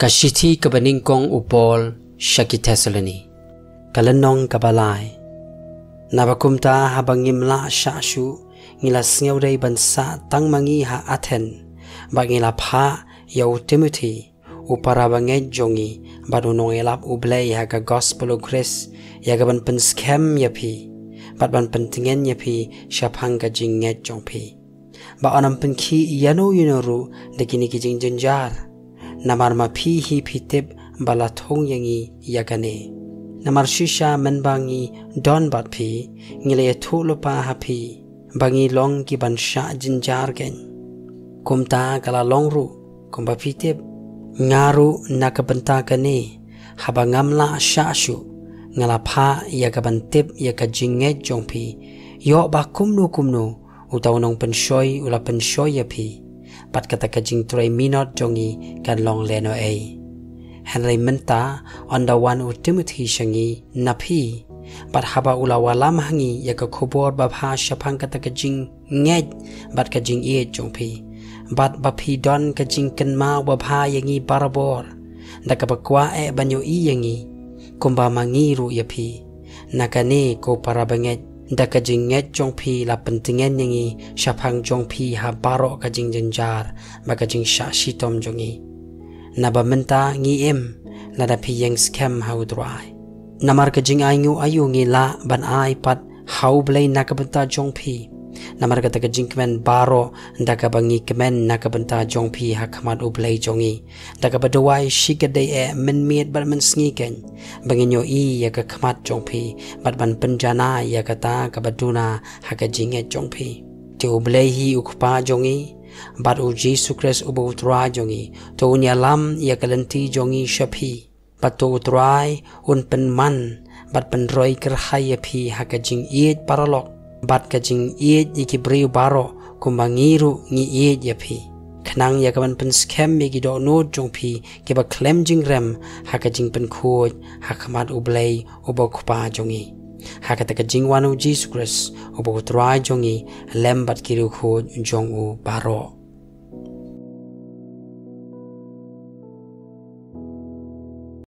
ka shithi ka baningkong upol syaki Thessaloni kalenong kabalai nabakumta habangimla syashu ngila sngaudai bansa tangmangi ha Athen bangila pha yau Timothy upara bangai jongi badunong elap U Blei ha ka gospel of grace yagaban pen scam yapi batban pentingen yapi syapang ka jinget jongpi ba anam pen ki yano yunoru dekini ki jing jenjar namar ma phi hi phitip bala thong yangi yakane namar shisha menbangi don bat phi ngile thulopa ha phi bangi long ki ban sha jinjar gen kumta kala longru kumba phitip ngaru nakabenta kane habangamla sha shu ngala pha yakaban tip yakajinge jongpi yo ba kumnu utawnong penshoy ula penshoy yapi pat kata kajing turai minot jongi kan long leno ei Henry menta on the one u Timothy shangi napi pat haba ula walam hangi yaka khobor ba pha shapang kata kajing ngej bat kajing e jongpi bat bapi don kajing kenma ba pha yangi barabor dakabakwa e banyo i yangi kumba mangiru yapi nakane ko para banget dakajing nget jongpi la pentingen yangi syapang jongpi ha baro kajing jenjar bakajing syashitom jongi naba menta ngi lada pi yang scam hau dry namar kajing ayu ngi la ban ai pat hau blei nakabenta jongpi namar kata kajing kemen baro dakabangi kemen nakabenta jongpi ha khamat U Blei jongi dakabadawai shikadai e menmiet bat mensngiken banginyo I yaka khamat jongpi bat ban penjana yakata kabaduna ha kajing e jongpi ti U Blei hi ukpa jongi bat u Jesus Christ ubo utrai jongi to unya lam yakalenti jongi shapi bat to utrai un penman bat penroi kerhai yapi ha kajing iet paralok bat kajing iet ikibriu baro kumbangiru ngi iet yapi khnang yakaban pen scam mi gido no jongpi kiba klem jingrem ha kajing pen khoj ha khamat U Blei ubo khupa jongi ha kata kajing wanu Jesus Christ ubo utrai jongi lembat kyrkhu jong u baro